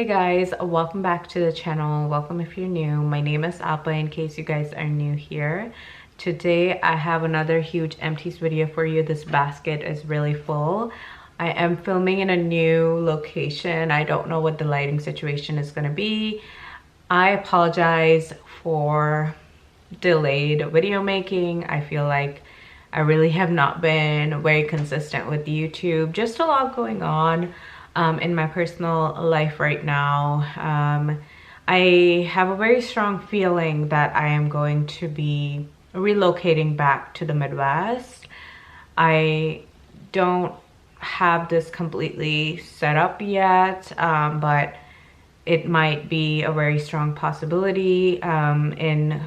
Hey guys, welcome back to the channel. Welcome if you're new. My name is Alpa in case you guys are new here. Today I have another huge empties video for you. This basket is really full. I am filming in a new location. I don't know what the lighting situation is going to be. I apologize for delayed video making. I feel like I really have not been very consistent with YouTube. Just a lot going on in my personal life right now. I have a very strong feeling that I am going to be relocating back to the Midwest. I don't have this completely set up yet, but it might be a very strong possibility. In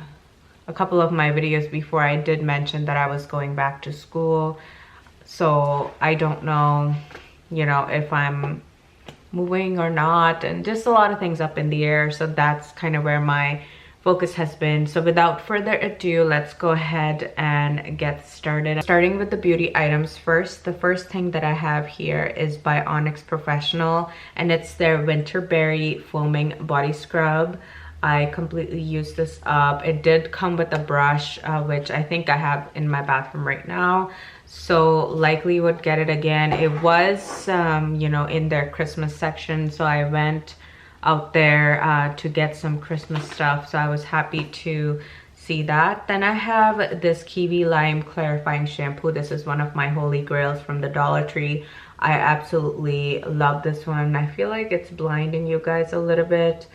a couple of my videos before, I did mention that I was going back to school, so I don't know, you know, if I'm moving or not, and just a lot of things up in the air. So that's kind of where my focus has been. So without further ado, let's go ahead and get started. Starting with the beauty items first. The first thing that I have here is by Onyx Professional, and it's their Winterberry Foaming Body Scrub. I completely used this up. It did come with a brush, which I think I have in my bathroom right now, so likely would get it again. It was you know, in their Christmas section, so I went out there to get some Christmas stuff, so I was happy to see that. Then I have this Kiwi Lime Clarifying Shampoo. This is one of my holy grails from the Dollar Tree. I absolutely love this one. I feel like it's blinding you guys a little bit,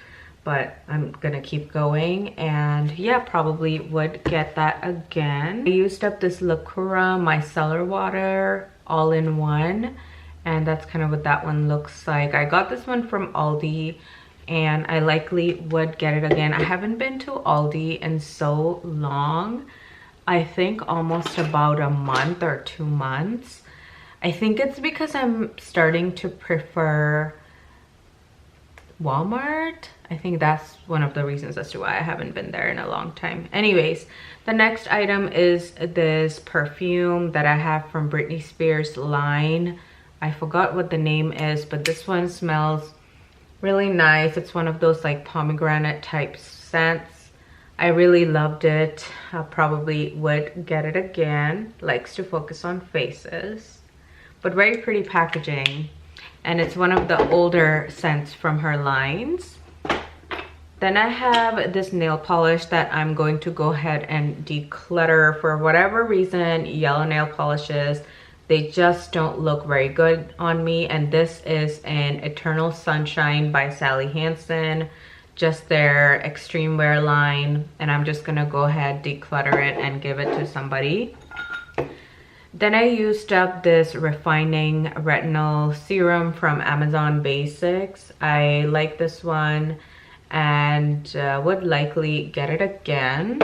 but I'm gonna keep going, and yeah, probably would get that again. I used up this Lacura Micellar Water all-in-one, and that's kind of what that one looks like. I got this one from Aldi, and I likely would get it again. I haven't been to Aldi in so long. I think almost about a month or 2 months. I think it's because I'm starting to prefer Walmart. I think that's one of the reasons as to why I haven't been there in a long time. Anyways, the next item is this perfume that I have from Britney Spears line. I forgot what the name is, but this one smells really nice. It's one of those like pomegranate type scents. I really loved it. I probably would get it again. Likes to focus on faces, but very pretty packaging. And it's one of the older scents from her lines. Then I have this nail polish that I'm going to go ahead and declutter. For whatever reason, yellow nail polishes, they just don't look very good on me. And this is an Eternal Sunshine by Sally Hansen, just their extreme wear line. And I'm just gonna go ahead, declutter it, and give it to somebody. Then I used up this Refining Retinol Serum from Amazon Basics. I like this one and would likely get it again.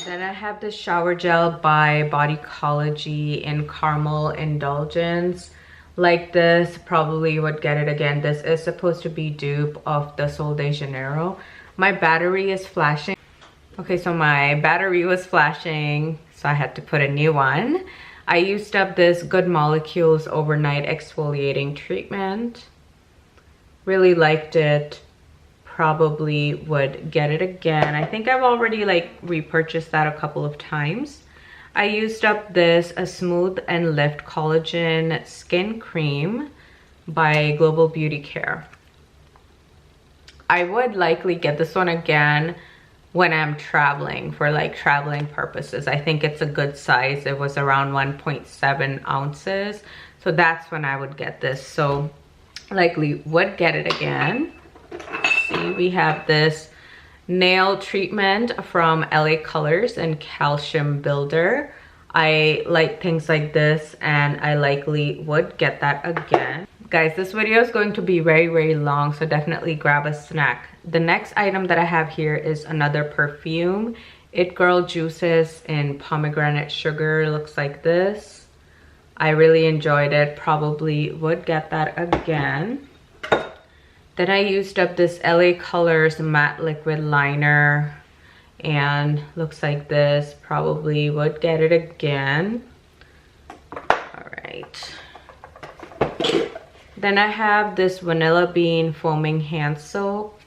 Then I have this shower gel by Bodycology in Caramel Indulgence. Like this, probably would get it again. This is supposed to be dupe of the Sol de Janeiro. My battery is flashing. Okay, so my battery was flashing, so I had to put a new one. I used up this Good Molecules Overnight Exfoliating Treatment. Really liked it. Probably would get it again. I think I've already like repurchased that a couple of times. I used up this Smooth and Lift Collagen Skin Cream by Global Beauty Care. I would likely get this one again when I'm traveling, for like traveling purposes. I think it's a good size. It was around 1.7 ounces. So that's when I would get this. So likely would get it again. See, we have this nail treatment from LA Colors and Calcium Builder. I like things like this, and I likely would get that again. Guys, this video is going to be very, very long, so definitely grab a snack. The next item that I have here is another perfume. It Girl Juices in Pomegranate Sugar. Looks like this. I really enjoyed it. Probably would get that again. Then I used up this LA Colors Matte Liquid Liner, and looks like this. Probably would get it again. All right. Then I have this Vanilla Bean Foaming Hand Soap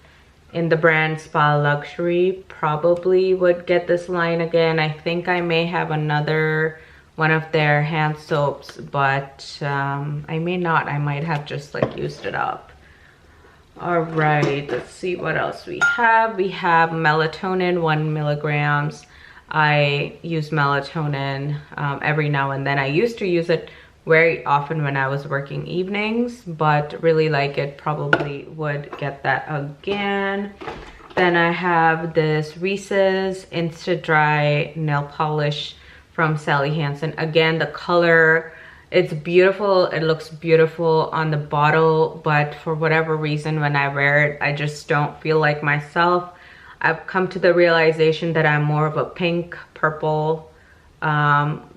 in the brand Spa Luxury. Probably would get this line again. I think I may have another one of their hand soaps, but I may not. I might have just like used it up. All right, let's see what else we have. We have melatonin, 1 milligrams. I use melatonin every now and then. I used to use it very often when I was working evenings, but really like it. Probably would get that again. Then I have this Reese's Insta Dry Nail Polish from Sally Hansen. Again, the color, it's beautiful. It looks beautiful on the bottle, but for whatever reason, when I wear it, I just don't feel like myself. I've come to the realization that I'm more of a pink, purple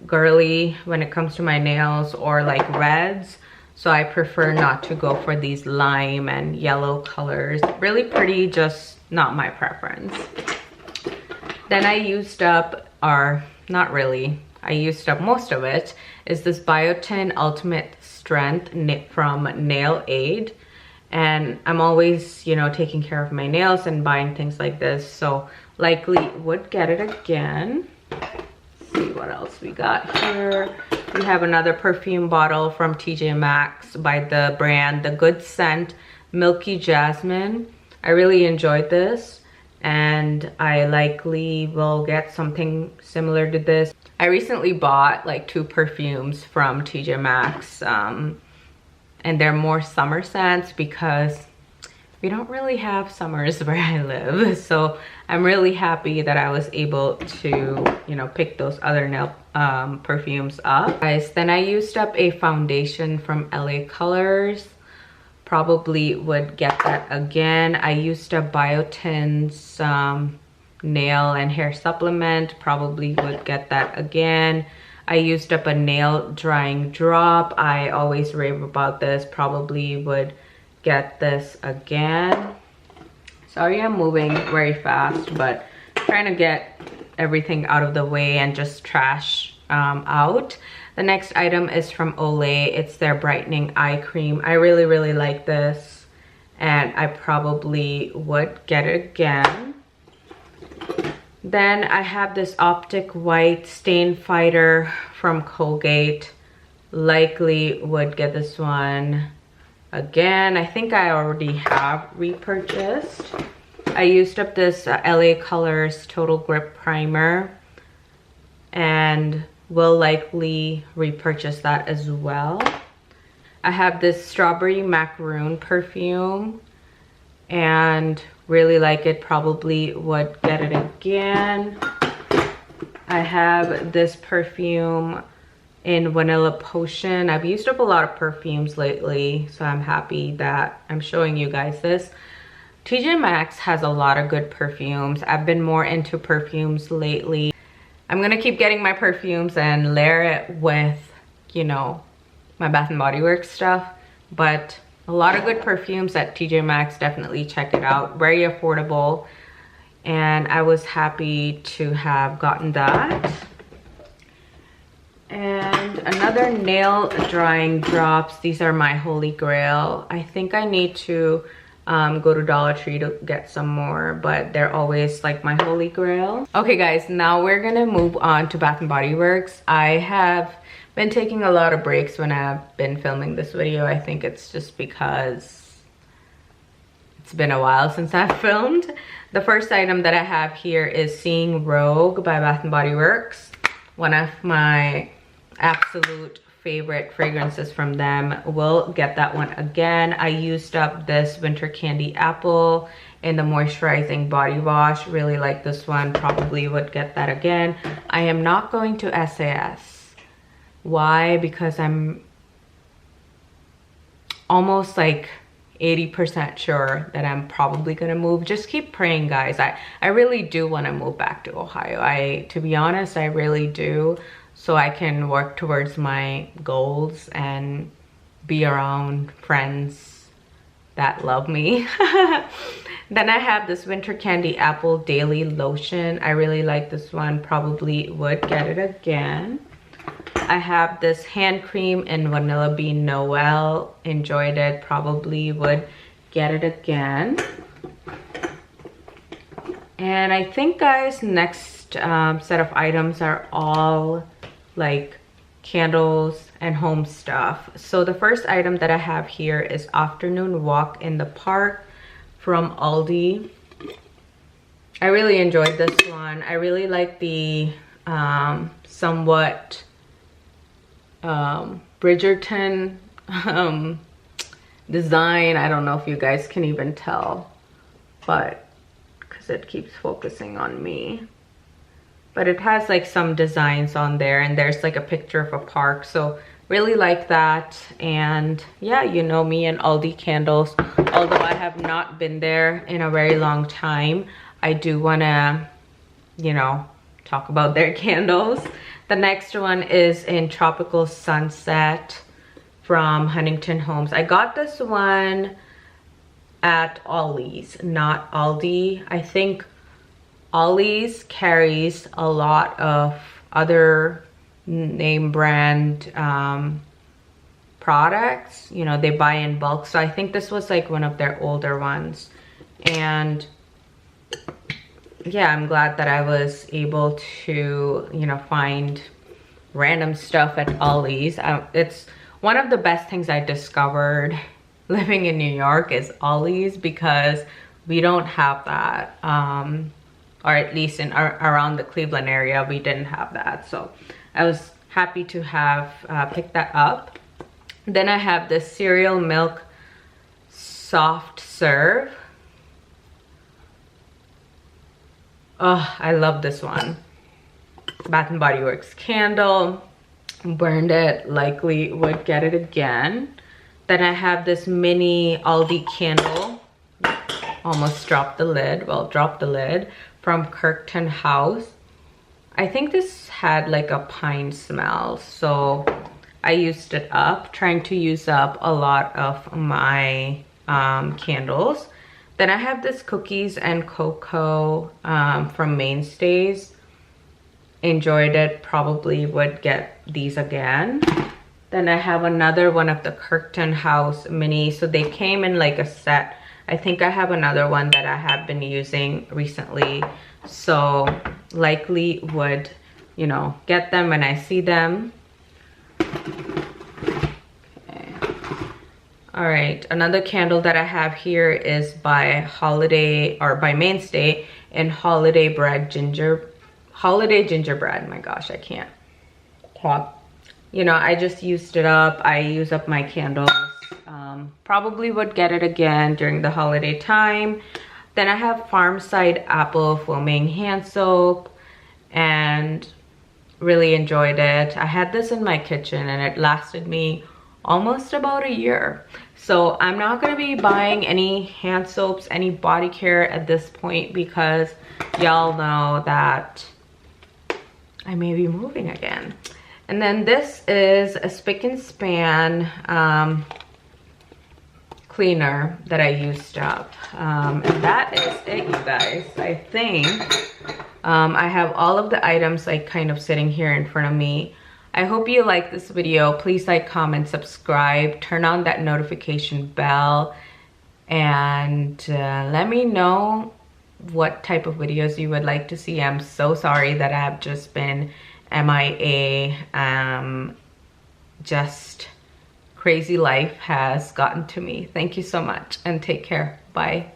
girly when it comes to my nails, or like reds. So I prefer not to go for these lime and yellow colors. Really pretty, just not my preference. Then I used up, or not really, I used up most of it, is this Biotin Ultimate Strength from Nail Aid. And I'm always, you know, taking care of my nails and buying things like this, so likely would get it again. See what else we got here. We have another perfume bottle from TJ Maxx by the brand The Good Scent Milky Jasmine. I really enjoyed this, and I likely will get something similar to this. I recently bought like 2 perfumes from TJ Maxx, and they're more summer scents because we don't really have summers where I live. So I'm really happy that I was able to, you know, pick those other nail perfumes up. Guys, then I used up a foundation from LA Colors. Probably would get that again. I used up Biotin's nail and hair supplement. Probably would get that again. I used up a nail drying drop. I always rave about this. Probably would get this again. Sorry, I'm moving very fast, but trying to get everything out of the way and just trash out. The next item is from Olay. It's their brightening eye cream. I really like this, and I probably would get it again. Then I have this Optic White Stain Fighter from Colgate. Likely would get this one again. I think I already have repurchased. I used up this LA Colors Total Grip Primer, and will likely repurchase that as well. I have this Strawberry Macaroon perfume, and really like it. Probably would get it again. I have this perfume in Vanilla Potion. I've used up a lot of perfumes lately, so I'm happy that I'm showing you guys this. TJ Maxx has a lot of good perfumes. I've been more into perfumes lately. I'm gonna keep getting my perfumes and layer it with, you know, my Bath and Body Works stuff, but a lot of good perfumes at TJ Maxx. Definitely check it out. Very affordable, and I was happy to have gotten that. And another nail drying drops. These are my holy grail. I think I need to go to Dollar Tree to get some more, but they're always like my holy grail. Okay guys, now we're gonna move on to Bath and Body Works. I have been taking a lot of breaks when I've been filming this video. I think it's just because it's been a while since I've filmed. The first item that I have here is Seeing Rogue by Bath and Body Works. One of my absolute favorite fragrances from them. Will get that one again. I used up this Winter Candy Apple in the moisturizing body wash. Really like this one. Probably would get that again. I am not going to SAS. Why? Because I'm almost like 80% sure that I'm probably gonna move. Just keep praying, guys. I really do want to move back to Ohio. To be honest, I really do, so I can work towards my goals and be around friends that love me. Then I have this Winter Candy Apple Daily Lotion. I really like this one. Probably would get it again. I have this hand cream in Vanilla Bean Noel. Enjoyed it, probably would get it again. And I think, guys, next set of items are all like candles and home stuff. So the first item that I have here is Afternoon Walk in the Park from Aldi. I really enjoyed this one. I really like the somewhat Bridgerton design. I don't know if you guys can even tell, but because it keeps focusing on me. But it has like some designs on there, and there's like a picture of a park, so really like that. And yeah, you know me and Aldi candles. Although I have not been there in a very long time, I do want to, you know, talk about their candles. The next one is in Tropical Sunset from Huntington Homes. I got this one at Ollie's, not Aldi. I think Ollie's carries a lot of other name brand products. You know, they buy in bulk. So I think this was like one of their older ones. And yeah, I'm glad that I was able to, you know, find random stuff at Ollie's. It's one of the best things I discovered living in New York is Ollie's, because we don't have that. Or at least in around the Cleveland area, we didn't have that. So I was happy to have picked that up. Then I have this cereal milk soft serve. Oh, I love this one. Bath and Body Works candle. Burned it, likely would get it again. Then I have this mini Aldi candle. Almost dropped the lid. Well, dropped the lid. From Kirkton House. I think this had like a pine smell, so I used it up, trying to use up a lot of my candles. Then I have this cookies and cocoa from Mainstays. Enjoyed it, probably would get these again. Then I have another one of the Kirkton House mini. So they came in like a set. I think I have another one that I have been using recently, so likely would, you know, get them when I see them. Okay. All right, another candle that I have here is by Holiday, or by Mainstay, in Holiday Gingerbread. My gosh, I can't talk. You know, I just used it up. I use up my candles. Probably would get it again during the holiday time. Then I have Farmside Apple Foaming Hand Soap, and really enjoyed it. I had this in my kitchen and it lasted me almost about a year. So I'm not going to be buying any hand soaps, any body care at this point, because y'all know that I may be moving again. And then this is a Spick and Span cleaner that I used up, and that is it, you guys. I think I have all of the items like kind of sitting here in front of me. I hope you like this video. Please like, comment, subscribe, turn on that notification bell, and let me know what type of videos you would like to see. I'm so sorry that I have just been MIA. Just crazy life has gotten to me. Thank you so much and take care. Bye.